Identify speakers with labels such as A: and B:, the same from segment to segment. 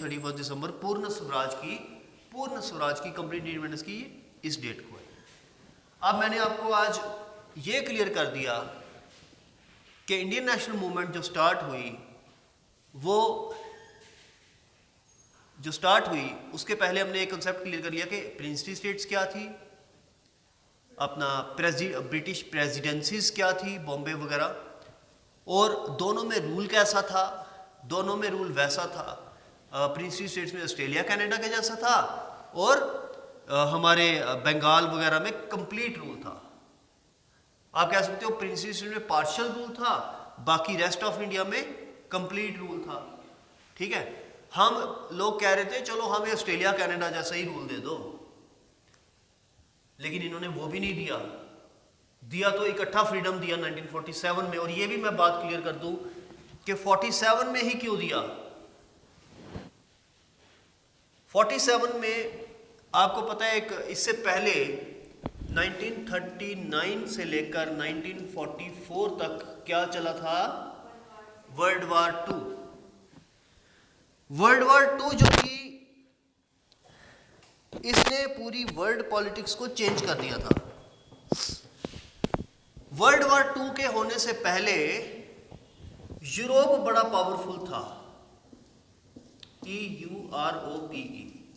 A: 31 दिसंबर पूर्ण स्वराज की complete independence की इस डेट को है। अब मैंने आपको आज ये क्लियर कर दिया कि इंडियन नेशनल मूवमेंट जो स्टार्ट हुई उसके पहले हमने एक कंसेप्ट क्लियर कर लिया कि प्रिंसली स्टेट्स क्या थी, अपना ब्रिटिश प्रेसिडेंसीज क्या थी, बॉम्बे वगैरह, और दोनों में रूल कैसा था। दोनों में रूल वैसा था, प्रिंसली स्टेट्स में ऑस्ट्रेलिया कनाडा के जैसा था, और हमारे बंगाल वगैरह में कंप्लीट रूल था। आप कह सकते हो प्रिंसली स्टेट में पार्शियल रूल था, बाकी रेस्ट ऑफ इंडिया में कंप्लीट रूल था। ठीक है, हम लोग कह रहे थे चलो हमें ऑस्ट्रेलिया कनाडा जैसा ही रूल दे दो, लेकिन इन्होंने वो भी नहीं दिया तो इकट्ठा फ्रीडम दिया 1947 में। और ये भी मैं बात क्लियर कर दूं कि 47 में ही क्यों दिया। 47 में आपको पता है, एक इससे पहले 1939 से लेकर 1944 तक क्या चला था, world war two. World war two जो थी, इसने पूरी वर्ल्ड पॉलिटिक्स को चेंज कर दिया था। वर्ल्ड वार टू के होने से पहले यूरोप बड़ा पावरफुल था, EUROPE,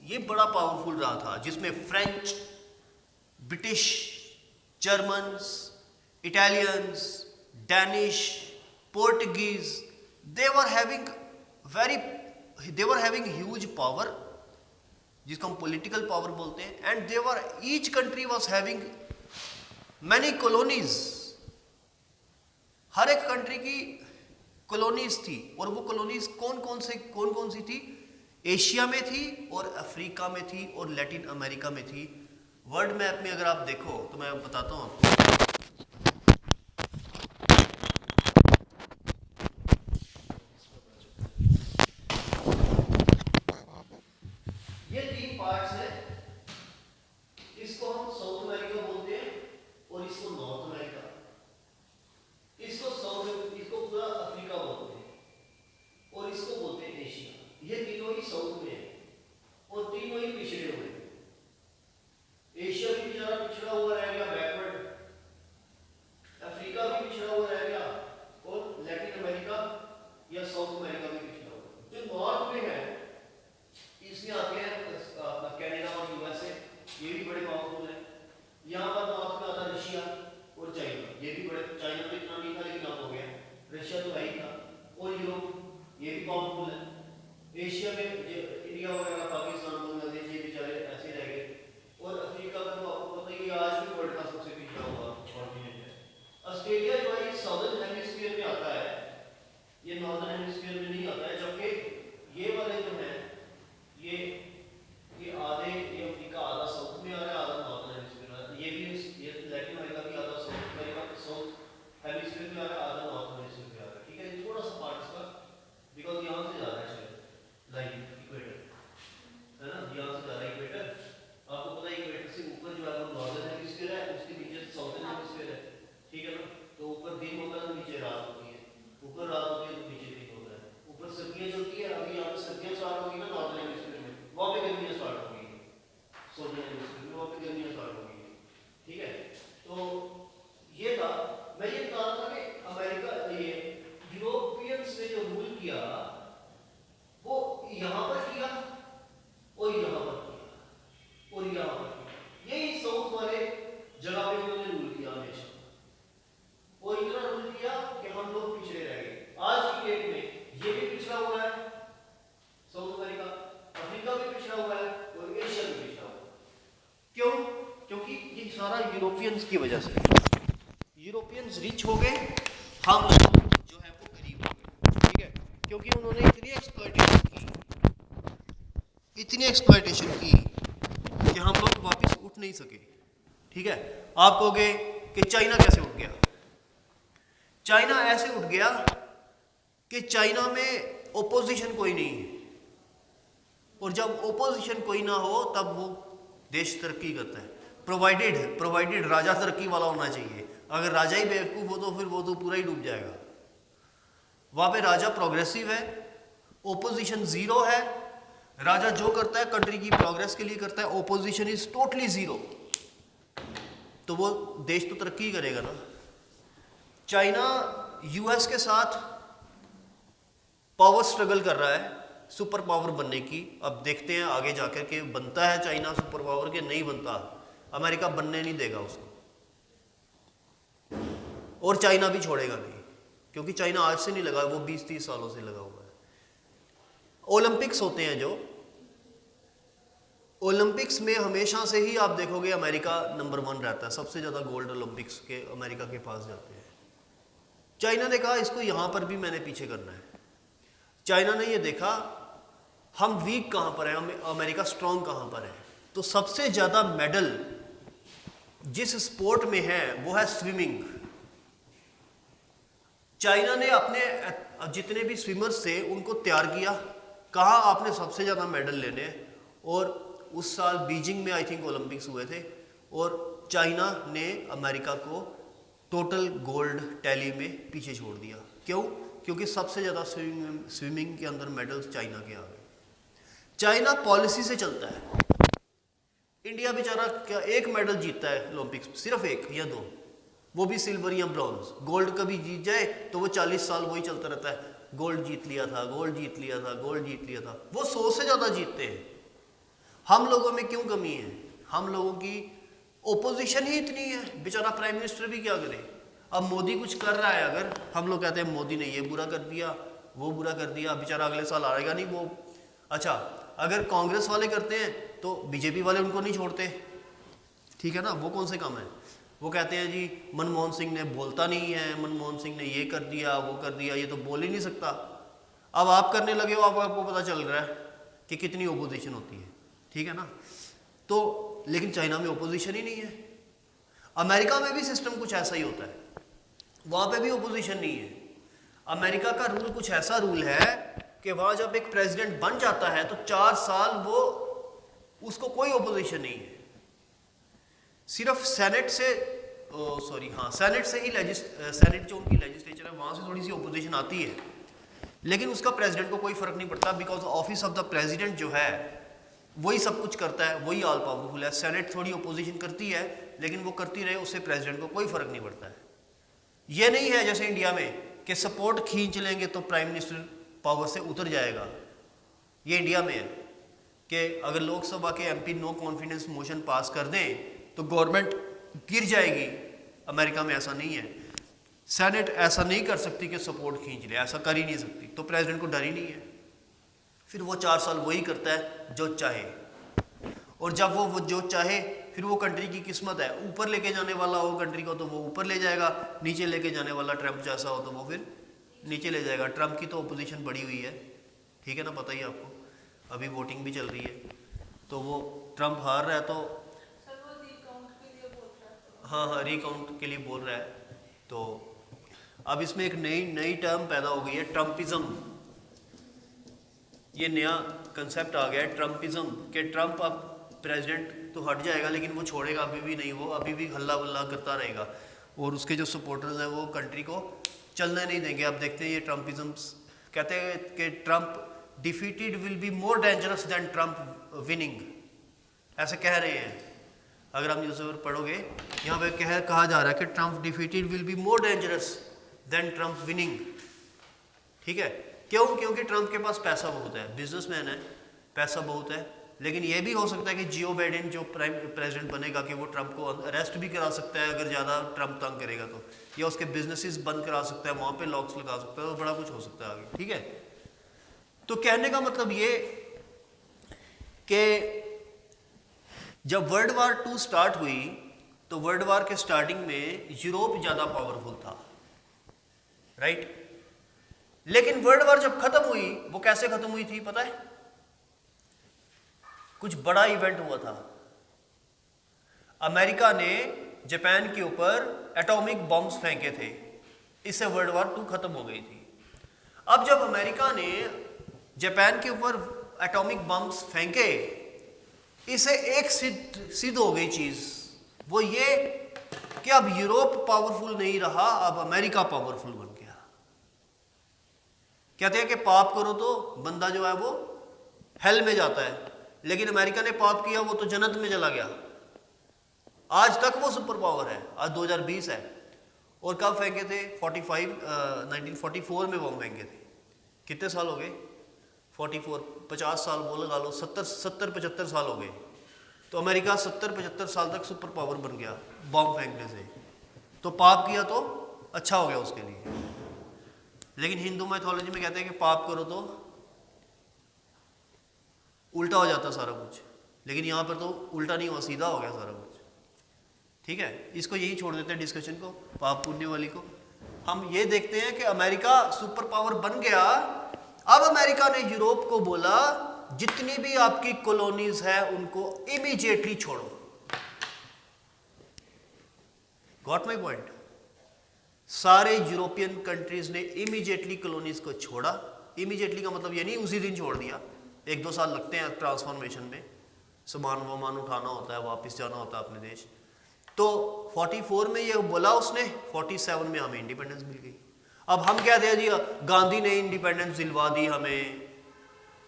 A: ये बड़ा पावरफुल रहा था, जिसमें French, British, Germans, Italians, Danish, Portuguese, they were having huge power, जिसको हम पॉलिटिकल पावर बोलते हैं, and each country was having many colonies. हर एक कंट्री की कॉलोनीज थी, और वो कॉलोनीज कौन कौन सी थी, एशिया में थी, और अफ्रीका में थी, और लैटिन अमेरिका में थी। वर्ल्ड मैप में अगर आप देखो तो मैं बताता हूं आपको, ये 3 पार्ट्स हैं। इसको हम साउथ अमेरिका बोलते हैं, और इसको नॉर्थ अमेरिका, इसको पूरा अफ्रीका बोलते हैं, और इसको बोलते हैं एशिया। ये तीनों ही साउथ में है, और तीनों ही पिछड़े हुए हैं। एशिया भी बेचारा पिछड़ा हुआ रह गया, बैकवर्ड, अफ्रीका भी पिछड़ा हुआ रह गया, और लैटिन अमेरिका या साउथ अमेरिका भी पिछड़ा हुआ। जो नॉर्थ में है, इसमें आते हैं अपना कनाडा और यूएसए, ये भी बड़े पावरफुल हैं। यहाँ पर नॉर्थ में आता है रशिया और चाइना, ये भी बड़े, चाइना तो इतना नहीं था लेकिन अब हो गया, रशिया तो है ही था, और यूरोप, ये भी पावरफुल है। एशिया में इंडिया वगैरह, पाकिस्तान, बांग्लादेश, ये बेचारे ऐसे रह गए। और अफ्रीका का तो आपको पता ही, आज भी वर्ल्ड का सबसे पिछड़ा हुआ कॉन्टिनेंट है। ऑस्ट्रेलिया जो है ये साउदर्न हेमिस्फीयर में आता है, ये नॉर्दर्न हेमिस्फीयर में नहीं आता है, जबकि ये वाले जो है ये आधे, ये अफ्रीका आधा साउथ में आ रहा है, आधा नॉर्दर्न हेमिस्फीयर में आ रहा है। ये लैटिन अमेरिका भी आधा साउथ अमेरिका, साउथ हेमिस्फीयर में आ रहा है, आधा नॉर्थ हेमिस्फीयर में आ रहा है। ठीक है, थोड़ा सा पार्ट इसका, बिकॉज यहाँ से जा रहा है लाइन इक्वेटर, है ना, यहाँ से जा रहा है इक्वेटर। आपको पता है इक्वेटर से ऊपर जो है वो नॉर्दर्न हेमिस्फीयर है, उसके नीचे साउदर्न हेमिस्फीयर है। ठीक है ना, तो ऊपर दिन होता है, नीचे रात होती है, ऊपर रात होती है तो नीचे दिन होता है। ऊपर सर्दियाँ चलती है, अभी यहाँ पे सर्दियाँ स्टार्ट होगी ना नॉर्दर्न हेमिस्फीयर में, वहाँ पे गर्मियाँ स्टार्ट होगी, साउदर्न हेमिस्फीयर में वहाँ पे गर्मियाँ स्टार्ट होगी। ठीक है, तो ये था, मैं ये बता रहा था कि अमेरिका, ये यूरोपियंस ने जो रूल किया वो यहाँ पर किया, और यहाँ पर किया, और यहाँ पर किया। यही साउथ वाले जगह पे उन्होंने रूल किया हमेशा, और इतना रूल किया कि हम लोग पिछड़े रह गए। आज की डेट में ये भी पिछड़ा हुआ है, साउथ अमेरिका, अफ्रीका भी पिछड़ा हुआ है, और एशिया भी पिछड़ा हुआ है। क्यों? क्योंकि ये सारा यूरोपियंस की वजह से। यूरोपियंस रिच हो गए, हम लोग जो है वो गरीब हो गए। ठीक है, क्योंकि उन्होंने इतनी एक्सप्लॉयटेशन की कि हम लोग वापस उठ नहीं सके। ठीक है, आप कहोगे कि चाइना कैसे उठ गया। चाइना ऐसे उठ गया कि चाइना में ओपोजिशन कोई नहीं है, और जब ओपोजिशन कोई ना हो तब वो देश तरक्की करता है। प्रोवाइडेड राजा तरक्की वाला होना चाहिए। अगर राजा ही बेवकूफ़ हो तो फिर वो तो पूरा ही डूब जाएगा। वहाँ पे राजा प्रोग्रेसिव है, ओपोजिशन ज़ीरो है,
B: राजा जो करता है कंट्री की प्रोग्रेस के लिए करता है, ओपोजिशन इज टोटली जीरो, तो वो देश तो तरक्की ही करेगा ना। चाइना यूएस के साथ पावर स्ट्रगल कर रहा है सुपर पावर बनने की। अब देखते हैं आगे जाकर के बनता है चाइना सुपर पावर के नहीं बनता, अमेरिका बनने नहीं देगा उसको, और चाइना भी छोड़ेगा नहीं, क्योंकि चाइना आज से नहीं लगा, वो 20-30 सालों से लगा हुआ है। ओलंपिक्स होते हैं जो, ओलंपिक्स में हमेशा से ही आप देखोगे अमेरिका नंबर 1 रहता है, सबसे ज़्यादा गोल्ड ओलंपिक्स के अमेरिका के पास जाते हैं। चाइना ने कहा इसको यहाँ पर भी मैंने पीछे करना है। चाइना ने ये देखा हम वीक कहाँ पर हैं, अमेरिका स्ट्रॉन्ग कहाँ पर है, तो सबसे ज़्यादा मेडल जिस स्पोर्ट में है वो है स्विमिंग। चाइना ने अपने जितने भी स्विमर्स थे उनको तैयार किया, कहा आपने सबसे ज़्यादा मेडल लेने हैं, और उस साल बीजिंग में आई थिंक ओलंपिक्स हुए थे, और चाइना ने अमेरिका को टोटल गोल्ड टैली में पीछे छोड़ दिया। क्यों? क्योंकि सबसे ज़्यादा स्विमिंग के अंदर मेडल्स चाइना के आ गए। चाइना पॉलिसी से चलता है। इंडिया बेचारा क्या एक मेडल जीतता है ओलंपिक्स, सिर्फ 1 या 2, वो भी सिल्वर या ब्रॉन्ज। गोल्ड कभी जीत जाए तो वो 40 साल वही चलता रहता है, गोल्ड जीत लिया था, गोल्ड जीत लिया था, गोल्ड जीत लिया था। वो 100 से ज़्यादा जीतते हैं। हम लोगों में क्यों कमी है? हम लोगों की ओपोजिशन ही इतनी है, बेचारा प्राइम मिनिस्टर भी क्या करे। अब मोदी कुछ कर रहा है, अगर हम लोग कहते हैं मोदी ने ये बुरा कर दिया, वो बुरा कर दिया, बेचारा अगले साल आएगा नहीं वो। अच्छा, अगर कांग्रेस वाले करते हैं तो बीजेपी वाले उनको नहीं छोड़ते, ठीक है ना, वो कौन से काम है। वो कहते हैं जी मनमोहन सिंह ने बोलता नहीं है, मनमोहन सिंह ने ये कर दिया, वो कर दिया, ये तो बोल ही नहीं सकता। अब आप करने लगे हो, आपको पता चल रहा है कि कितनी ओपोजिशन होती है, ठीक है ना। तो लेकिन चाइना में ओपोजिशन ही नहीं है। अमेरिका में भी सिस्टम कुछ ऐसा ही होता है, वहाँ पे भी ओपोजिशन नहीं है। अमेरिका का रूल कुछ ऐसा रूल है कि वहाँ जब एक प्रेसिडेंट बन जाता है तो 4 साल वो उसको कोई ओपोजिशन नहीं है। सिर्फ सेनेट से सेनेट से ही सेनेट जो उनकी लेजिस्लेचर है वहाँ से थोड़ी सी ओपोजिशन आती है, लेकिन उसका प्रेसिडेंट को कोई फर्क नहीं पड़ता, because office of the president जो है वही सब कुछ करता है, वही ऑल पावरफुल है। सेनेट थोड़ी ओपोजिशन करती है, लेकिन वो करती रहे, उससे प्रेसिडेंट को कोई फर्क नहीं पड़ता है। ये नहीं है जैसे इंडिया में कि सपोर्ट खींच लेंगे तो प्राइम मिनिस्टर पावर से उतर जाएगा। ये इंडिया में है कि अगर लोकसभा के MP no confidence motion pass कर दें तो गवर्नमेंट गिर जाएगी। अमेरिका में ऐसा नहीं है, सेनेट ऐसा नहीं कर सकती कि सपोर्ट खींच ले, ऐसा कर ही नहीं सकती, तो प्रेसिडेंट को डर ही नहीं है। फिर वो 4 साल वही करता है जो चाहे, और जब वो जो चाहे फिर वो कंट्री की किस्मत है, ऊपर लेके जाने वाला हो कंट्री को तो वो ऊपर ले जाएगा, नीचे लेके जाने वाला ट्रम्प जैसा हो तो वो फिर नीचे ले जाएगा। ट्रम्प की तो ओपोजिशन बढ़ी हुई है, ठीक है ना, पता ही आपको, अभी वोटिंग भी चल रही है, तो वो ट्रम्प हार रहा है तो हाँ रिकाउंट के लिए बोल रहा है। तो अब इसमें एक नई टर्म पैदा हो गई है, ट्रम्पिज्म। ये नया कंसेप्ट आ गया है ट्रम्पिज्म, कि ट्रम्प अब प्रेसिडेंट तो हट जाएगा लेकिन वो छोड़ेगा अभी भी नहीं, वो अभी भी हल्ला वल्ला करता रहेगा, और उसके जो सपोर्टर्स हैं वो कंट्री को चलने नहीं देंगे। अब देखते हैं ये ट्रम्पिज्म, कहते हैं कि Trump defeated will be more dangerous than Trump winning, ऐसे कह रहे हैं। अगर आप न्यूज़पेपर पढ़ोगे यहाँ पे कहा जा रहा है कि Trump defeated will be more dangerous than Trump winning, ठीक है। क्यों? क्योंकि ट्रम्प के पास पैसा बहुत है, बिजनेसमैन है, पैसा बहुत है, लेकिन यह भी हो सकता है कि जियो बाइडेन जो प्रेसिडेंट बनेगा कि वो ट्रम्प को अरेस्ट भी करा सकता है अगर ज़्यादा ट्रम्प तंग करेगा तो, या उसके बिजनेसेस बंद करा सकता है, वहाँ पे लॉक्स लगा सकता है, तो बड़ा कुछ हो सकता है आगे, ठीक है। तो कहने का मतलब ये कि जब वर्ल्ड वार 2 स्टार्ट हुई तो वर्ल्ड वार के स्टार्टिंग में यूरोप ज़्यादा पावरफुल था, राइट। लेकिन वर्ल्ड वार जब खत्म हुई, वो कैसे खत्म हुई थी पता है? कुछ बड़ा इवेंट हुआ था। अमेरिका ने जापान के ऊपर एटॉमिक बॉम्ब्स फेंके थे, इससे वर्ल्ड वार 2 खत्म हो गई थी। अब जब अमेरिका ने जापान के ऊपर एटॉमिक बॉम्ब्स फेंके, इससे एक सिद्ध हो गई चीज, वो ये कि अब यूरोप पावरफुल नहीं रहा, अब अमेरिका पावरफुल बन गया। कहते हैं कि पाप करो तो बंदा जो है वो हेल में जाता है, लेकिन अमेरिका ने पाप किया वो तो जन्नत में चला गया। आज तक वो सुपर पावर है, आज 2020 है। और कब फेंके थे? 1944 में बम फेंके थे। कितने साल हो गए? 44, 50 साल बोल लगा लो, 70-75 साल हो गए। तो अमेरिका 70-75 साल तक सुपर पावर बन गया बम फेंकने से। तो पाप किया तो अच्छा हो गया उसके लिए। लेकिन हिंदू मैथोलॉजी में कहते हैं कि पाप करो तो उल्टा हो जाता सारा कुछ, लेकिन यहाँ पर तो उल्टा नहीं हुआ, सीधा हो गया सारा कुछ। ठीक है, इसको यही छोड़ देते हैं डिस्कशन को, पाप पुण्य वाली को। हम ये देखते हैं कि अमेरिका सुपर पावर बन गया। अब अमेरिका ने यूरोप को बोला जितनी भी आपकी कॉलोनीज है उनको इमीडिएटली छोड़ो। Got my point? सारे यूरोपियन कंट्रीज ने इमीडिएटली कॉलोनीज को छोड़ा। इमीडिएटली का मतलब ये नहीं उसी दिन छोड़ दिया, 1-2 साल लगते हैं ट्रांसफॉर्मेशन में, सामान वामान उठाना होता है, वापस जाना होता है अपने देश। तो 44 में ये बोला उसने, 47 में हमें इंडिपेंडेंस मिल गई। अब हम कहते हैं जी गांधी ने इंडिपेंडेंस दिलवा दी हमें,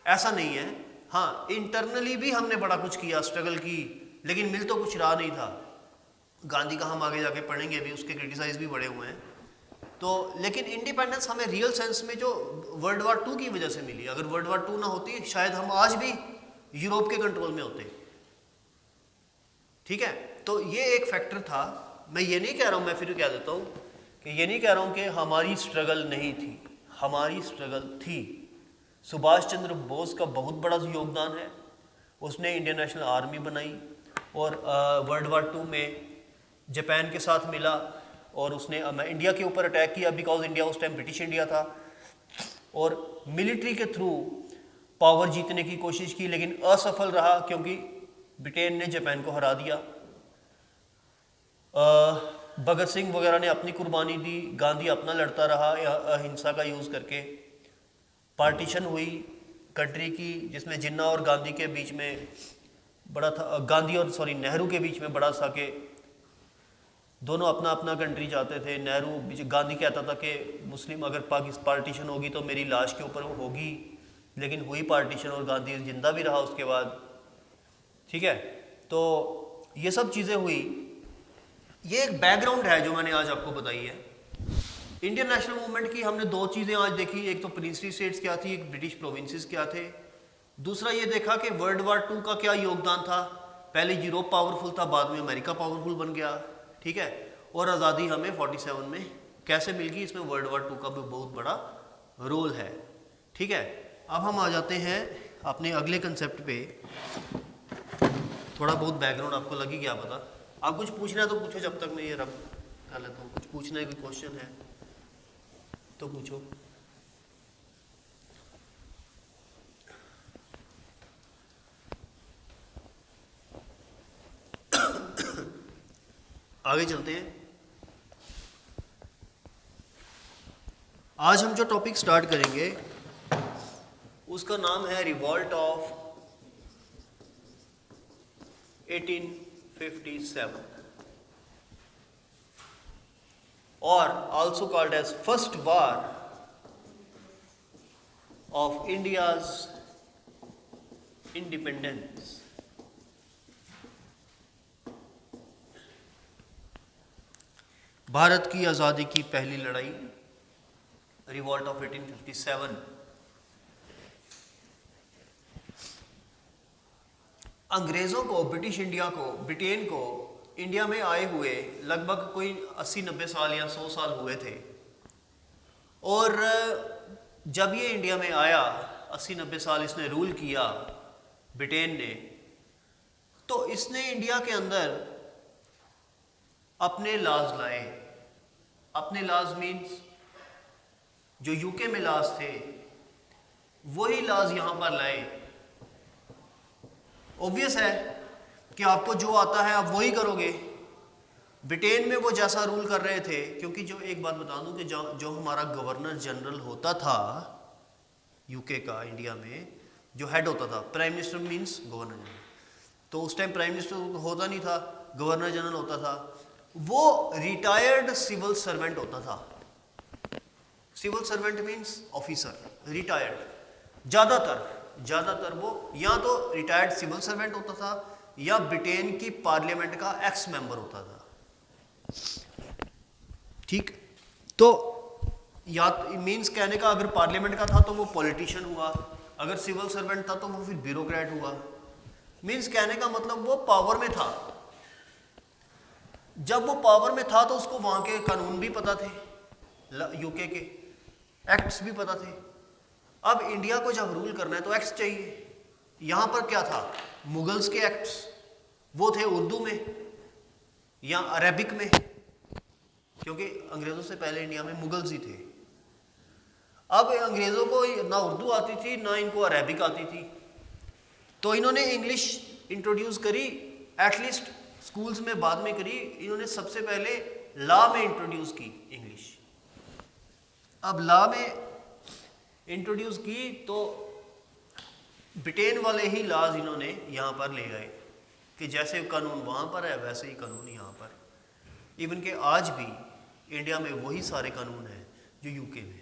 B: ऐसा नहीं है। हाँ, इंटरनली भी हमने बड़ा कुछ किया, स्ट्रगल की, लेकिन मिल तो कुछ रहा नहीं था। गांधी का हम आगे जाके पढ़ेंगे भी, उसके क्रिटिसाइज भी बड़े हुए हैं। तो लेकिन इंडिपेंडेंस हमें रियल सेंस में जो वर्ल्ड वार 2 की वजह से मिली। अगर वर्ल्ड वार 2 ना होती शायद हम आज भी यूरोप के कंट्रोल में होते। ठीक है, तो ये एक फैक्टर था। मैं ये नहीं कह रहा हूँ, मैं फिर कह देता हूँ कि ये नहीं कह रहा हूँ कि हमारी स्ट्रगल नहीं थी, हमारी स्ट्रगल थी। सुभाष चंद्र बोस का बहुत बड़ा योगदान है, उसने इंडियन नेशनल आर्मी बनाई और वर्ल्ड वार 2 में जापान के साथ मिला और उसने इंडिया के ऊपर अटैक किया, बिकॉज इंडिया उस टाइम ब्रिटिश इंडिया था, और मिलिट्री के थ्रू पावर जीतने की कोशिश की, लेकिन असफल रहा क्योंकि ब्रिटेन ने जापान को हरा दिया। भगत सिंह वगैरह ने अपनी कुर्बानी दी, गांधी अपना लड़ता रहा अहिंसा का यूज़ करके। पार्टीशन हुई कंट्री की, जिसमें जिन्ना और गांधी के बीच में बड़ा था, गांधी और नेहरू के बीच में बड़ा था कि दोनों अपना अपना कंट्री चाहते थे। गांधी कहता था कि मुस्लिम अगर पार्टीशन होगी तो मेरी लाश के ऊपर होगी, लेकिन हुई पार्टीशन और गांधी जिंदा भी रहा उसके बाद। ठीक है, तो ये सब चीज़ें हुई। ये एक बैकग्राउंड है जो मैंने आज आपको बताई है। इंडियन नेशनल मूवमेंट की हमने 2 चीज़ें आज देखी, एक तो प्रिंसली स्टेट्स क्या थी, एक ब्रिटिश प्रोविंसेस क्या थे। दूसरा ये देखा कि वर्ल्ड वार 2 का क्या योगदान था। पहले यूरोप पावरफुल था, बाद में अमेरिका पावरफुल बन गया। ठीक है, और आज़ादी हमें 47 में कैसे मिल गई, इसमें वर्ल्ड वार 2 का भी बहुत बड़ा रोल है। ठीक है, अब हम आ जाते हैं अपने अगले कंसेप्ट पे। थोड़ा बहुत बैकग्राउंड आपको लगी क्या पता। आप कुछ पूछना है तो पूछो, जब तक मैं ये रब कर लेता हूँ। कुछ पूछना है, कोई क्वेश्चन है तो पूछो। आगे चलते हैं। आज हम जो टॉपिक स्टार्ट करेंगे उसका नाम है रिवॉल्ट ऑफ 1857 और also called as first war of India's independence। Bharat की आज़ादी की पहली लड़ाई, रिवॉल्ट ऑफ 1857। अंग्रेज़ों को, ब्रिटिश इंडिया को, ब्रिटेन को इंडिया में आए हुए लगभग कोई 80-90 साल या 100 साल हुए थे। और जब ये इंडिया में आया, 80-90 साल इसने रूल किया ब्रिटेन ने, तो इसने इंडिया के अंदर अपने लॉज लाए। अपने लॉज मीन्स जो यूके में लॉज थे वही लॉज यहां पर लाए। ऑब्वियस है कि आपको जो आता है आप वही करोगे। ब्रिटेन में वो जैसा रूल कर रहे थे, क्योंकि जो एक बात बता दूं कि जो हमारा गवर्नर जनरल होता था यूके का, इंडिया में जो हेड होता था, prime minister means governor general, तो उस टाइम प्राइम मिनिस्टर होता नहीं था, गवर्नर जनरल होता था। वो रिटायर्ड सिविल सर्वेंट होता था। Civil servant means officer, retired. ज़्यादातर ज़्यादातर वो या तो रिटायर्ड सिविल सर्वेंट होता था या ब्रिटेन की पार्लियामेंट का एक्स मेंबर होता था। ठीक, तो या मींस कहने का अगर पार्लियामेंट का था तो वो पॉलिटिशियन हुआ, अगर सिविल सर्वेंट था तो वो फिर ब्यूरोक्रेट हुआ। मींस कहने का मतलब वो पावर में था। जब वो पावर में था तो उसको वहां के कानून भी पता थे, यूके के एक्ट्स भी पता थे। अब इंडिया को जब रूल करना है तो एक्ट्स चाहिए। यहां पर क्या था, मुगल्स के एक्ट्स वो थे उर्दू में या अरेबिक में, क्योंकि अंग्रेजों से पहले इंडिया में मुगल्स ही थे। अब अंग्रेजों को ना उर्दू आती थी ना इनको अरेबिक आती थी, तो इन्होंने इंग्लिश इंट्रोड्यूस करी, एटलीस्ट स्कूल्स में बाद में करी। इन्होंने सबसे पहले लॉ में इंट्रोड्यूस की इंग्लिश। अब लॉ में इंट्रोड्यूस की तो ब्रिटेन वाले ही लॉज इन्होंने यहाँ पर ले आए कि जैसे कानून वहाँ पर है वैसे ही कानून यहाँ पर। इवन के आज भी इंडिया में वही सारे कानून हैं जो यूके में।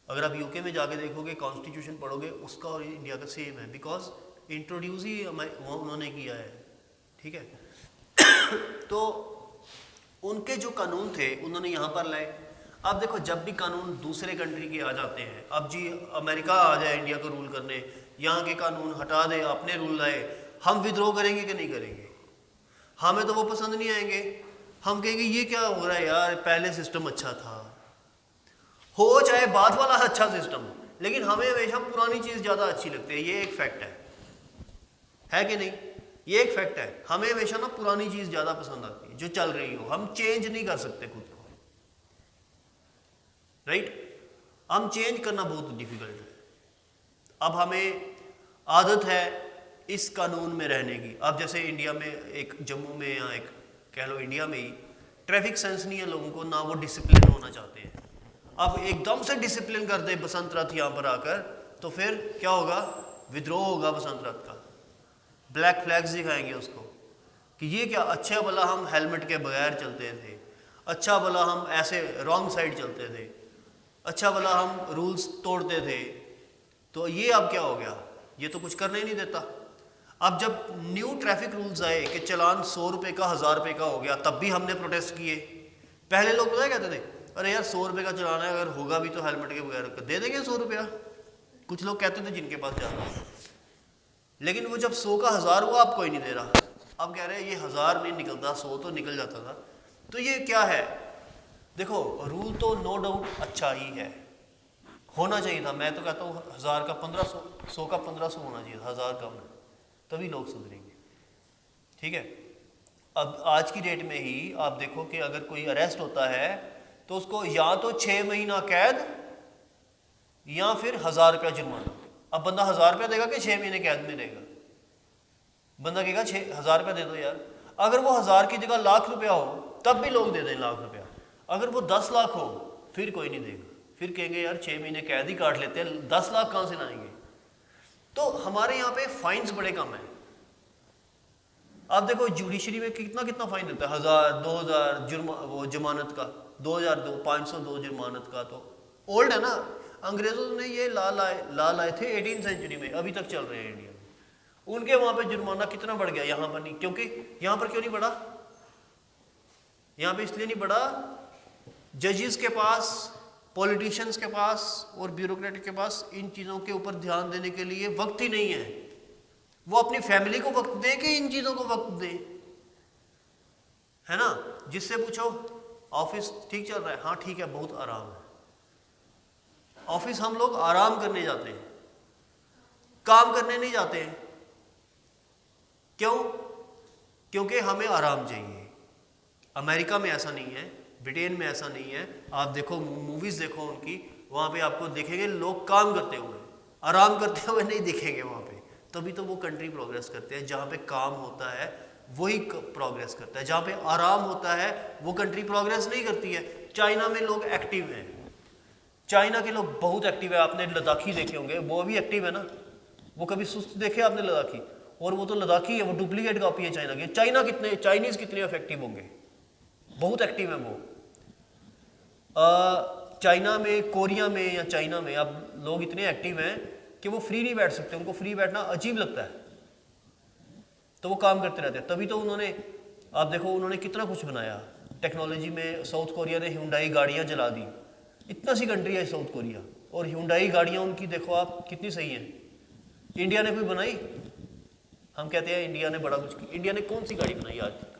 B: अगर आप यूके में जाके देखोगे, कॉन्स्टिट्यूशन पढ़ोगे, उसका और इंडिया का सेम है, बिकॉज इंट्रोड्यूस ही उन्होंने किया है। ठीक है तो उनके जो कानून थे उन्होंने यहाँ पर लाए। अब देखो, जब भी कानून दूसरे कंट्री के आ जाते हैं, अब जी अमेरिका आ जाए इंडिया को रूल करने, यहाँ के कानून हटा दे, अपने रूल लाए, हम विद्रोह करेंगे कि नहीं करेंगे? हमें तो वो पसंद नहीं आएंगे। हम कहेंगे ये क्या हो रहा है यार, पहले सिस्टम अच्छा था। हो चाहे बाद वाला अच्छा सिस्टम, लेकिन हमें हमेशा पुरानी चीज़ ज़्यादा अच्छी लगती है। ये एक फैक्ट है कि नहीं? ये एक फैक्ट है। हमें हमेशा ना पुरानी चीज़ ज़्यादा पसंद आती है, जो चल रही हो। हम चेंज नहीं कर सकते खुद को, राइट? हम चेंज करना बहुत डिफिकल्ट है। अब हमें आदत है इस कानून में रहने की। अब जैसे इंडिया में, एक जम्मू में या एक कह लो इंडिया में ही ट्रैफिक सेंस नहीं है लोगों को, ना वो डिसिप्लिन होना चाहते हैं। अब एकदम से डिसिप्लिन कर दे बसंत रथ यहाँ पर आकर, तो फिर क्या होगा? विद्रोह होगा बसंत रथ का। ब्लैक फ्लैग्स दिखाएंगे उसको कि ये क्या, अच्छा भला हम हेलमेट के बगैर चलते थे, अच्छा भला हम ऐसे रॉन्ग साइड चलते थे, अच्छा भला हम रूल्स तोड़ते थे, तो ये अब क्या हो गया? ये तो कुछ करने ही नहीं देता। अब जब न्यू ट्रैफिक रूल्स आए कि चालान 100 रुपये का 1000 रुपये का हो गया, तब भी हमने प्रोटेस्ट किए। पहले लोग पता कहते थे, अरे यार 100 रुपये का चलान है, अगर होगा भी तो हेलमेट के बगैर दे देंगे 100 रुपया। कुछ लोग कहते थे जिनके पास ज़्यादा। लेकिन वो जब 100 का 1000 हुआ, अब कोई नहीं दे रहा। अब कह रहे हैं ये 1000 नहीं निकलता, 100 तो निकल जाता था। तो ये क्या है? देखो, रूल तो नो डाउट अच्छा ही है, होना चाहिए था। मैं तो कहता हूँ 1000 का 1500, 100 का 1500 होना चाहिए था, 1000 कम है, तभी लोग सुधरेंगे। ठीक है, अब आज की डेट में ही आप देखो कि अगर कोई अरेस्ट होता है तो उसको या तो 6 महीना कैद या फिर 1000 रुपया जुर्माना। अब बंदा 1000 रुपया देगा कि 6 महीने कैद में देगा? बंदा कहेगा 6000 रुपया दे दो यार। अगर वो 1000 की जगह लाख रुपया हो तब भी लोग दे दें लाख रुपया। अगर वो 10 लाख हो फिर कोई नहीं देगा, फिर कहेंगे यार 6 महीने कैद ही काट लेते हैं, 10 लाख कहाँ से लाएंगे? तो हमारे यहाँ पे फाइन्स बड़े कम हैं। आप देखो जुडिशरी में कितना कितना फाइन देता है, 1000 2000 वो जमानत का, 2002 502 जमानत का। तो ओल्ड है ना, अंग्रेजों ने ये ला लाए थे 18वीं सेंचुरी में, अभी तक चल रहे हैं इंडिया में। उनके वहां पे जुर्माना कितना बढ़ गया, यहाँ पर नहीं। क्योंकि यहाँ पर क्यों नहीं बढ़ा? यहाँ पे इसलिए नहीं बढ़ा, जजेस के पास, पॉलिटिशियंस के पास और ब्यूरोक्रेट के पास इन चीज़ों के ऊपर ध्यान देने के लिए वक्त ही नहीं है। वो अपनी फैमिली को वक्त दे कि इन चीज़ों को वक्त दे, है ना? जिससे पूछो ऑफिस ठीक चल रहा है, हाँ ठीक है, बहुत आराम है। ऑफिस हम लोग आराम करने जाते हैं, काम करने नहीं जाते हैं। क्यों? क्योंकि हमें आराम चाहिए। अमेरिका में ऐसा नहीं है, ब्रिटेन में ऐसा नहीं है। आप देखो मूवीज देखो उनकी, वहाँ पे आपको देखेंगे लोग काम करते हुए, आराम करते हुए नहीं दिखेंगे वहाँ पे। तभी तो वो कंट्री प्रोग्रेस करते हैं। जहाँ पे काम होता है वही प्रोग्रेस करता है, जहाँ पे आराम होता है वो कंट्री प्रोग्रेस नहीं करती है। चाइना में लोग एक्टिव हैं, चाइना के लोग बहुत एक्टिव है। आपने लद्दाखी देखे होंगे, वो भी एक्टिव है ना। वो कभी सुस्त देखे आपने लद्दाखी? और वो तो लद्दाखी है, वो डुप्लीकेट कॉपी है चाइना की। चाइनीज कितने इफेक्टिव होंगे, बहुत एक्टिव है वो। चाइना में, कोरिया में या चाइना में अब लोग इतने एक्टिव हैं कि वो फ्री नहीं बैठ सकते, उनको फ्री बैठना अजीब लगता है, तो वो काम करते रहते हैं। तभी तो उन्होंने, आप देखो उन्होंने कितना कुछ बनाया टेक्नोलॉजी में। साउथ कोरिया ने Hyundai गाड़ियाँ जला दी, इतना सी कंट्री है साउथ कोरिया, और Hyundai गाड़ियाँ उनकी देखो आप कितनी सही हैं। इंडिया ने कोई बनाई? हम कहते हैं इंडिया ने बड़ा कुछ, इंडिया ने कौन सी गाड़ी बनाई आज तक?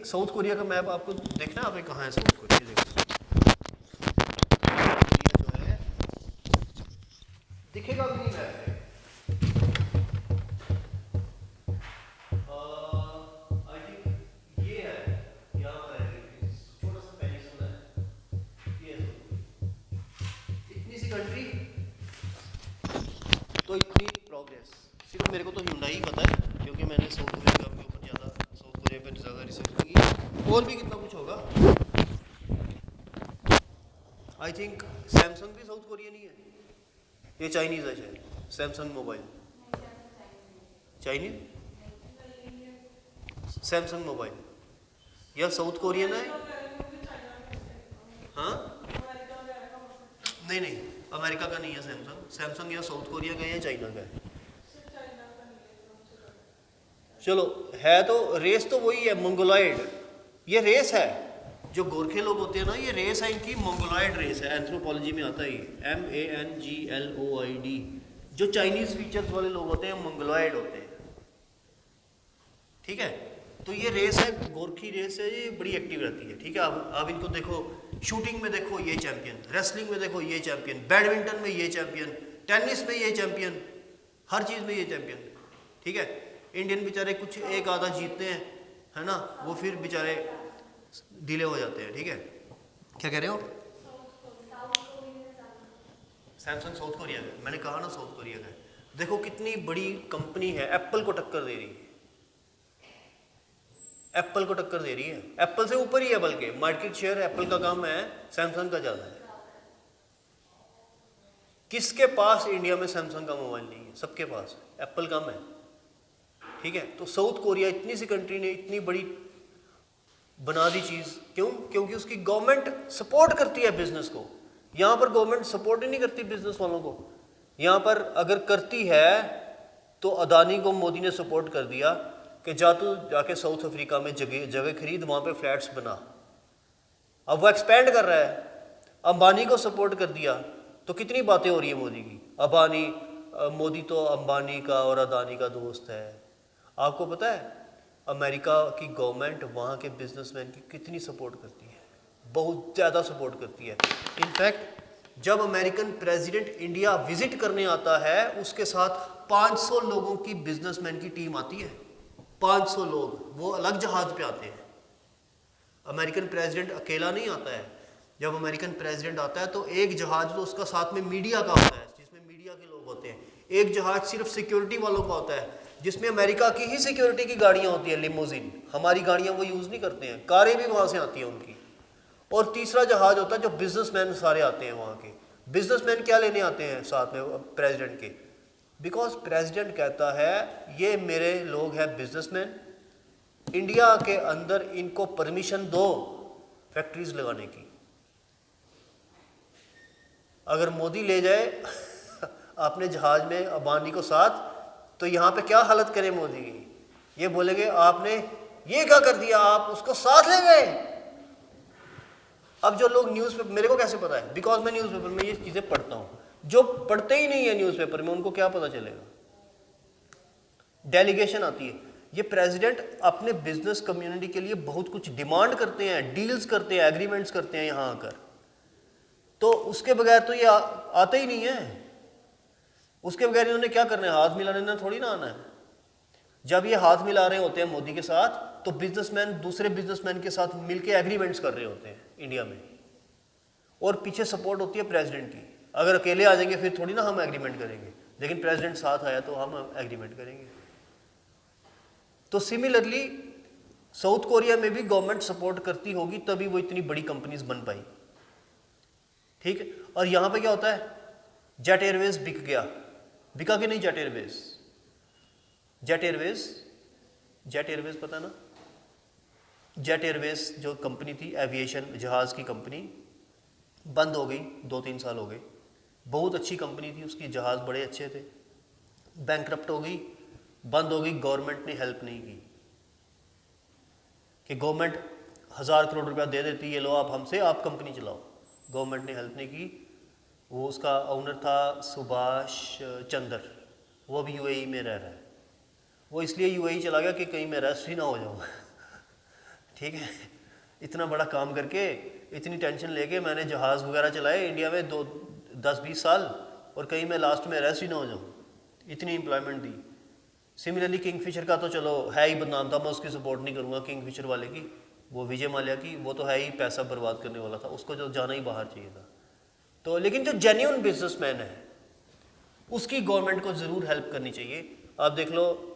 B: साउथ कोरिया का मैप आपको देखना है, आप कहाँ है साउथ कोरिया? देखो जो है दिखेगा भी नहीं मैप पे। आई थिंक ये है, यहाँ पर है, छोटा सा पेनिसुला है, ये है इतनी सी कंट्री, तो इतनी प्रोग्रेस। सिर्फ मेरे को तो Hyundai ही पता है, क्योंकि मैंने साउथ कोरिया के ऊपर ज़्यादा, साउथ कोरिया पर ज़्यादा रिसर्च की। और भी कितना कुछ होगा। आई थिंक सैमसंग भी साउथ कोरियन ही है, ये चाइनीज़ है शायद। Samsung mobile Chinese, Samsung mobile या साउथ कोरियन है? हाँ नहीं नहीं, अमेरिका का नहीं है सैमसंग। सैमसंग या साउथ कोरिया का है या चाइना का है। चलो है तो रेस तो वही है, मंगोलॉइड। ये रेस है, जो गोरखे लोग होते हैं ना, ये रेस है इनकी, मंगोलॉइड रेस है, एंथ्रोपोलॉजी में आता है MANGLOID। जो चाइनीज फीचर्स वाले लोग होते हैं मंगोलॉइड होते हैं, ठीक है। तो ये रेस है, गोरखी रेस है, ये बड़ी एक्टिव रहती है, ठीक है। अब इनको देखो, शूटिंग में देखो ये चैंपियन, रेसलिंग में देखो ये चैंपियन, बैडमिंटन में ये चैंपियन, टेनिस में ये चैंपियन, हर चीज़ में ये चैंपियन, ठीक है। इंडियन बेचारे कुछ एक आधा जीतते हैं, है ना, वो फिर बेचारे डिले हो जाते हैं, ठीक है। क्या कह रहे हो? सैमसंग साउथ कोरिया का, मैंने कहा ना साउथ कोरिया का है। देखो कितनी बड़ी कंपनी है, एप्पल को टक्कर दे रही है, एप्पल को टक्कर दे रही है, एप्पल से ऊपर ही है, बल्कि मार्केट शेयर एप्पल का कम है, सैमसंग का ज़्यादा है। किसके पास इंडिया में सैमसंग का मोबाइल नहीं है? सबके पास, एप्पल कम है, ठीक है। तो साउथ कोरिया इतनी सी कंट्री ने इतनी बड़ी बना दी चीज़, क्यों? क्योंकि उसकी गवर्नमेंट सपोर्ट करती है बिजनेस को। यहाँ पर गवर्नमेंट सपोर्ट ही नहीं करती बिजनेस वालों को। यहाँ पर अगर करती है तो अदानी को मोदी ने सपोर्ट कर दिया कि जाके साउथ अफ्रीका में जगह खरीद, वहाँ पे फ्लैट्स बना। अब वो एक्सपेंड कर रहा है, अंबानी को सपोर्ट कर दिया, तो कितनी बातें हो रही है मोदी की। मोदी तो अंबानी का और अदानी का दोस्त है। आपको पता है अमेरिका की गवर्नमेंट वहाँ के बिजनेसमैन की कितनी सपोर्ट करती है? बहुत ज़्यादा सपोर्ट करती है। इनफैक्ट जब अमेरिकन प्रेसिडेंट इंडिया विजिट करने आता है, उसके साथ 500 लोगों की बिजनेसमैन की टीम आती है। 500 लोग, वो अलग जहाज पे आते हैं। अमेरिकन प्रेसिडेंट अकेला नहीं आता है। जब अमेरिकन प्रेसिडेंट आता है तो एक जहाज तो उसका साथ में मीडिया का होता है, जिसमें मीडिया के लोग होते हैं। एक जहाज सिर्फ सिक्योरिटी वालों का होता है, जिसमें अमेरिका की ही सिक्योरिटी की गाड़ियाँ होती हैं, लिमोजिन। हमारी गाड़ियाँ वो यूज़ नहीं करते हैं, कारें भी वहाँ से आती हैं उनकी। और तीसरा जहाज होता है जो बिजनेसमैन सारे आते हैं वहाँ के। बिजनेसमैन क्या लेने आते हैं साथ में प्रेसिडेंट के? बिकॉज प्रेसिडेंट कहता है ये मेरे लोग हैं बिजनेसमैन, इंडिया के अंदर इनको परमिशन दो फैक्ट्रीज लगाने की। अगर मोदी ले जाए अपने जहाज में अंबानी को साथ, तो यहाँ पे क्या हालत करे मोदी की? ये बोलेंगे आपने ये क्या कर दिया, आप उसको साथ ले गए। अब जो लोग न्यूज़पेपर, मेरे को कैसे पता है? बिकॉज मैं न्यूज़पेपर में ये चीज़ें पढ़ता हूँ। जो पढ़ते ही नहीं है न्यूज़पेपर में, उनको क्या पता चलेगा? डेलीगेशन आती है, ये प्रेसिडेंट अपने बिजनेस कम्युनिटी के लिए बहुत कुछ डिमांड करते हैं, डील्स करते हैं, एग्रीमेंट्स करते हैं यहाँ आकर, तो उसके बगैर तो ये आते ही नहीं है। उसके बगैर इन्होंने क्या करना है? हाथ मिलाने ना थोड़ी ना आना है। जब ये हाथ मिला रहे होते हैं मोदी के साथ, तो बिजनेसमैन दूसरे बिजनेसमैन के साथ मिलके एग्रीमेंट्स कर रहे होते हैं इंडिया में, और पीछे सपोर्ट होती है प्रेसिडेंट की। अगर अकेले आ जाएंगे फिर थोड़ी ना हम एग्रीमेंट करेंगे, लेकिन प्रेसिडेंट साथ आया तो हम एग्रीमेंट करेंगे। तो सिमिलरली साउथ कोरिया में भी गवर्नमेंट सपोर्ट करती होगी, तभी वो इतनी बड़ी कंपनीज बन पाई, ठीक है। और यहाँ पे क्या होता है? जेट एयरवेज बिक गया, बिका कि नहीं जेट एयरवेज? जेट एयरवेज पता ना? जेट एयरवेज जो कंपनी थी एविएशन, जहाज की कंपनी, बंद हो गई, 2-3 साल हो गए। बहुत अच्छी कंपनी थी उसकी, जहाज़ बड़े अच्छे थे, बैंकरप्ट हो गई, बंद हो गई। गवर्नमेंट ने हेल्प नहीं की कि गवर्नमेंट 1000 करोड़ रुपया दे देती, ये लो आप हमसे, आप कंपनी चलाओ। गवर्नमेंट ने हेल्प नहीं की। वो उसका ओनर था सुभाष चंद्र, वो अभी यूएई में रह रहा है। वो इसलिए यूएई चला गया कि कहीं मैं रेस्ट ही ना हो जाऊँ ठीक है, इतना बड़ा काम करके, इतनी टेंशन लेके मैंने जहाज़ वगैरह चलाए इंडिया में 10-20 साल, और कहीं मैं लास्ट में रेस्ट ही ना हो जाऊँ, इतनी एम्प्लॉयमेंट दी। सिमिलरली किंगफिशर का तो चलो है ही बदनाम था, मैं उसकी सपोर्ट नहीं करूँगा किंगफिशर वाले की, वो विजय माल्या की, वो तो है ही पैसा बर्बाद करने वाला था, उसको जो जाना ही बाहर चाहिए था। तो लेकिन जो जेन्युइन बिजनेसमैन है उसकी गवर्नमेंट को ज़रूर हेल्प करनी चाहिए। आप देख लो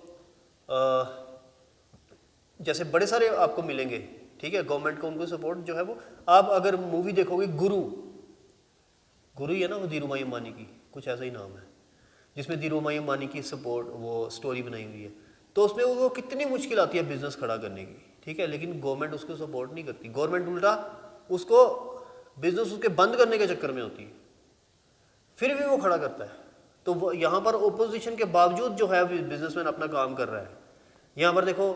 B: जैसे बड़े सारे आपको मिलेंगे, ठीक है, गवर्नमेंट को उनको सपोर्ट जो है वो, आप अगर मूवी देखोगे गुरु ही है ना, वो धीरूभाई अंबानी की, कुछ ऐसा ही नाम है, जिसमें धीरूभाई अंबानी की सपोर्ट वो स्टोरी बनाई हुई है। तो उसमें वो कितनी मुश्किल आती है बिजनेस खड़ा करने की, ठीक है, लेकिन गवर्नमेंट उसको सपोर्ट नहीं करती। गवर्नमेंट उल्टा उसको बिजनेस उसके बंद करने के चक्कर में होती है, फिर भी वो खड़ा करता है। तो वो यहाँ पर ओपोजिशन के बावजूद जो है बिजनेसमैन अपना काम कर रहा है। यहाँ पर देखो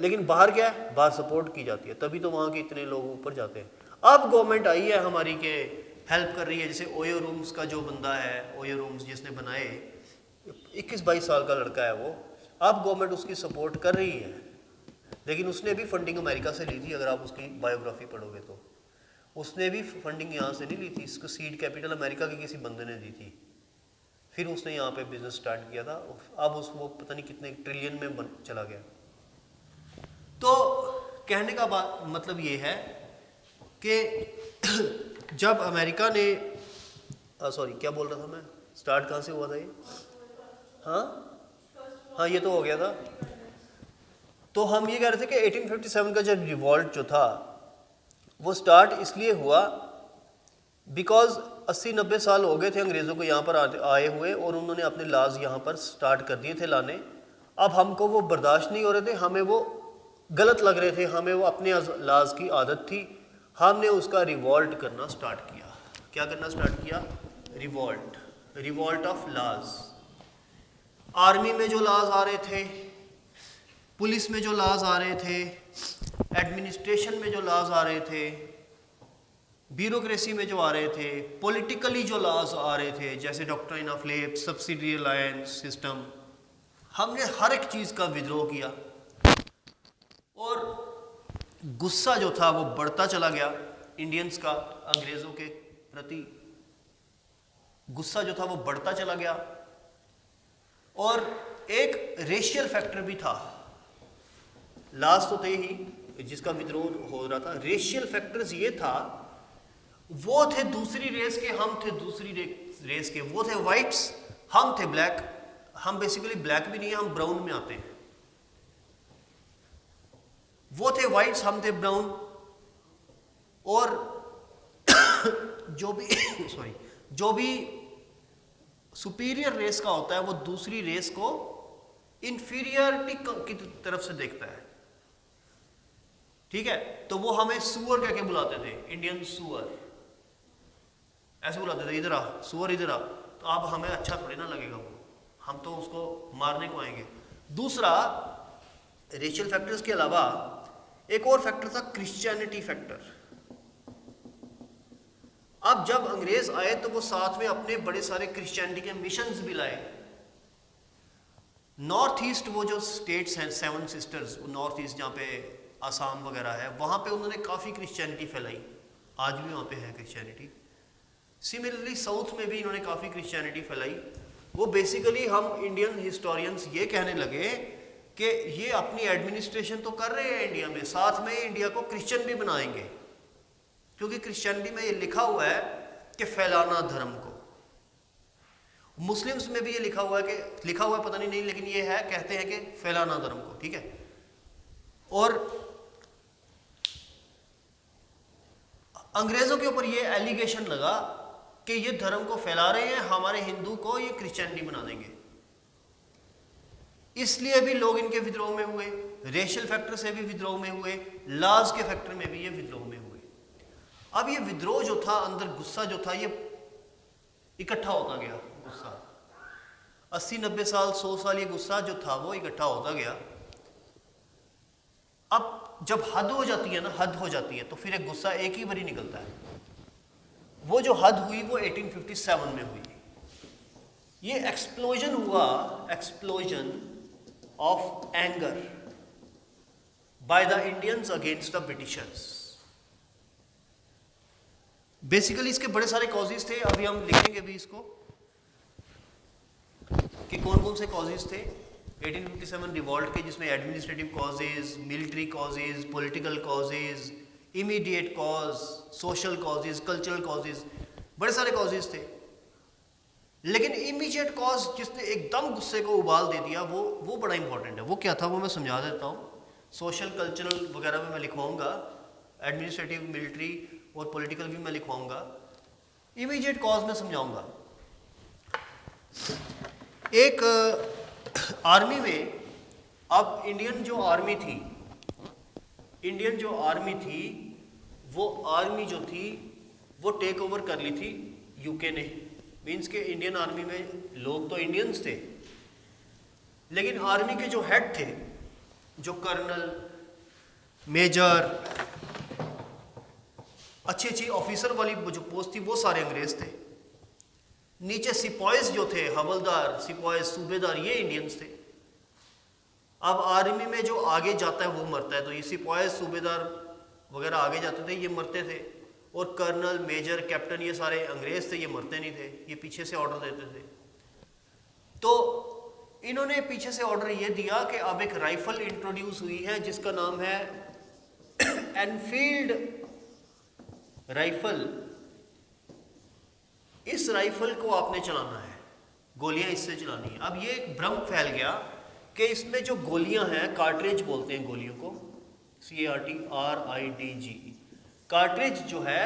B: लेकिन बाहर क्या है, बाहर सपोर्ट की जाती है, तभी तो वहाँ के इतने लोग ऊपर जाते हैं। अब गवर्नमेंट आई है हमारी के हेल्प कर रही है, जैसे ओयो रूम्स का जो बंदा है, ओयो रूम्स जिसने बनाए, 21-22 साल का लड़का है वो, अब गवर्नमेंट उसकी सपोर्ट कर रही है, लेकिन उसने भी फंडिंग अमेरिका से ली थी। अगर आप उसकी बायोग्राफी पढ़ोगे तो उसने भी फंडिंग यहाँ से नहीं ली थी, इसको सीड कैपिटल अमेरिका के किसी बंदे ने दी थी, फिर उसने यहाँ पे बिजनेस स्टार्ट किया था। अब उस वो पता नहीं कितने ट्रिलियन में चला गया। तो कहने का बात मतलब ये है कि जब अमेरिका ने सॉरी क्या बोल रहा था मैं, स्टार्ट कहाँ से हुआ था ये, हाँ ये तो हो गया था। तो हम ये कह रहे थे कि 1857 का जब रिवॉल्ट जो था वो स्टार्ट इसलिए हुआ बिकॉज 80-90 साल हो गए थे अंग्रेज़ों को यहाँ पर आए हुए, और उन्होंने अपने लाज यहाँ पर स्टार्ट कर दिए थे लाने। अब हमको वो बर्दाश्त नहीं हो रहे थे, हमें वो गलत लग रहे थे, हमें वो अपने लाज की आदत थी, हमने उसका रिवॉल्ट करना स्टार्ट किया। क्या करना स्टार्ट किया? रिवॉल्ट ऑफ लाज। आर्मी में जो लाज आ रहे थे, पुलिस में जो लाज आ रहे थे, एडमिनिस्ट्रेशन में जो लाज आ रहे थे, ब्यूरोक्रेसी में जो आ रहे थे, पॉलिटिकली जो लॉज आ रहे थे, जैसे doctrine of lapse, subsidy alliance system, हमने हर एक चीज़ का विद्रोह किया, और गुस्सा जो था वो बढ़ता चला गया इंडियंस का, अंग्रेज़ों के प्रति गुस्सा जो था वो बढ़ता चला गया। और एक रेशियल फैक्टर भी था, लास्ट तो थे ही जिसका विद्रोह हो रहा था, रेशियल फैक्टर्स ये था, वो थे दूसरी रेस के, हम थे दूसरी रेस के, वो थे वाइट्स, हम थे ब्लैक, हम बेसिकली ब्लैक भी नहीं है, हम ब्राउन में आते हैं, वो थे वाइट्स, हम थे ब्राउन, और जो भी सुपीरियर रेस का होता है वो दूसरी रेस को इंफीरियरिटी की तरफ से देखता है, ठीक है। तो वो हमें सुअर कह के बुलाते थे, इंडियन सुअर ऐसे बुलाते थे, इधर आ सुअर इधर आ, तो अब हमें अच्छा थोड़ी ना लगेगा वो, हम तो उसको मारने को आएंगे। दूसरा रेशियल फैक्टर्स के अलावा एक और फैक्टर था क्रिश्चियनिटी फैक्टर। अब जब अंग्रेज आए तो वो साथ में अपने बड़े सारे क्रिश्चियनिटी के मिशंस भी लाए। नॉर्थ ईस्ट, वो जो स्टेट्स हैं 7 सिस्टर्स, नॉर्थ ईस्ट जहाँ पे आसाम वगैरह है, वहाँ पे उन्होंने काफ़ी क्रिश्चियनिटी फैलाई, आज भी वहाँ पे है क्रिश्चियनिटी। सिमिलरली साउथ में भी इन्होंने काफ़ी क्रिश्चियनिटी फैलाई। वो बेसिकली हम इंडियन हिस्टोरियंस ये कहने लगे कि ये अपनी एडमिनिस्ट्रेशन तो कर रहे हैं इंडिया में, साथ में इंडिया को क्रिश्चियन भी बनाएंगे, क्योंकि क्रिश्चियनिटी में ये लिखा हुआ है कि फैलाना धर्म को। मुस्लिम्स में भी ये लिखा हुआ है कि, लिखा हुआ है पता नहीं लेकिन ये है, कहते हैं कि फैलाना धर्म को, ठीक है। और अंग्रेजों के ऊपर ये एलिगेशन लगा कि ये धर्म को फैला रहे हैं, हमारे हिंदू को ये क्रिश्चियनिटी बना देंगे, इसलिए भी लोग इनके विद्रोह में हुए, रेशियल फैक्टर से भी विद्रोह में हुए, लॉज के फैक्टर में भी ये विद्रोह में हुए। अब ये विद्रोह जो था, अंदर गुस्सा जो था, ये इकट्ठा होता गया गुस्सा। 80-90 साल, 100 साल ये गुस्सा जो था वो इकट्ठा होता गया। अब जब हद हो जाती है ना, हद हो जाती है, तो फिर एक गुस्सा एक ही बारी निकलता है। वो जो हद हुई वो 1857 में हुई। ये एक्सप्लोजन हुआ, explosion of anger by the Indians against the Britishers. Basically इसके बड़े सारे कॉजेज थे, अभी हम लिखेंगे भी इसको कि कौन कौन से कॉजेज थे 1857 रिवॉल्ट के, जिसमें administrative causes, military causes, political causes, immediate cause, social causes, cultural causes, बड़े सारे कॉजेज थे। लेकिन इमीडिएट कॉज जिसने एकदम गुस्से को उबाल दे दिया, वो बड़ा इंपॉर्टेंट है। वो क्या था वो मैं समझा देता हूँ। सोशल कल्चरल वगैरह में मैं लिखवाऊंगा, एडमिनिस्ट्रेटिव, मिलिट्री और पॉलिटिकल भी मैं लिखवाऊंगा। इमीडिएट कॉज में समझाऊंगा। एक आर्मी में, अब इंडियन जो आर्मी थी, वो आर्मी जो थी वो टेक ओवर कर ली थी यूके ने। मीन्स के इंडियन आर्मी में लोग तो इंडियंस थे, लेकिन आर्मी के जो हेड थे, जो कर्नल, मेजर, अच्छी अच्छी ऑफिसर वाली जो पोस्ट थी, वो सारे अंग्रेज थे। नीचे सिपाहीज जो थे, हवलदार, सिपाही, सूबेदार, ये इंडियंस थे। अब आर्मी में जो आगे जाता है वो मरता है, तो ये सिपाही, सूबेदार वगैरह आगे जाते थे, ये मरते थे। और कर्नल, मेजर, कैप्टन, ये सारे अंग्रेज थे, ये मरते नहीं थे, ये पीछे से ऑर्डर देते थे। तो इन्होंने पीछे से ऑर्डर ये दिया कि अब एक राइफल इंट्रोड्यूस हुई है जिसका नाम है एनफील्ड राइफल। इस राइफल को आपने चलाना है, गोलियां इससे चलानी है। अब ये एक भ्रम फैल गया कि इसमें जो गोलियां हैं, कार्ट्रिज बोलते हैं गोलियों को, CARTRIDG, कार्ट्रिज जो है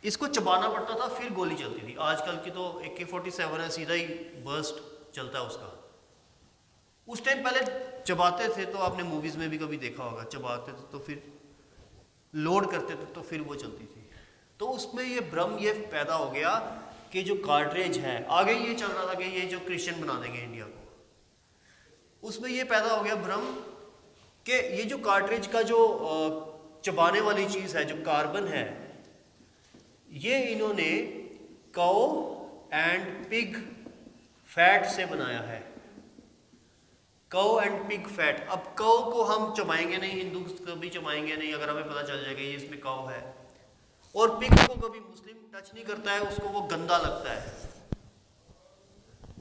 B: इसको चबाना पड़ता था फिर गोली चलती थी। आजकल की तो AK-47 है, सीधा ही बर्स्ट चलता है उसका। उस टाइम पहले चबाते थे, तो आपने मूवीज में भी कभी देखा होगा, चबाते थे तो फिर लोड करते थे तो फिर वो चलती थी। तो उसमें ये भ्रम ये पैदा हो गया कि जो कार्ट्रिज है, आगे ये चल रहा था कि ये जो क्रिश्चियन बना देंगे इंडिया को, उसमें ये पैदा हो गया भ्रम कि ये जो कार्ट्रिज का जो चबाने वाली चीज़ है, जो कार्बन है, ये इन्होंने काऊ एंड पिग फैट से बनाया है। काऊ एंड पिग फैट। अब काऊ को हम चबाएंगे नहीं, हिंदू कभी चबाएंगे नहीं, अगर हमें पता चल जाएगा ये इसमें काऊ है। और पिग को कभी मुस्लिम टच नहीं करता है, उसको वो गंदा लगता है।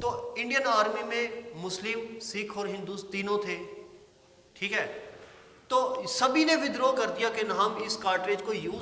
B: तो इंडियन आर्मी में मुस्लिम, सिख और हिंदू तीनों थे, ठीक है। तो सभी ने विद्रोह कर दिया कि हम इस कार्ट्रिज को यूज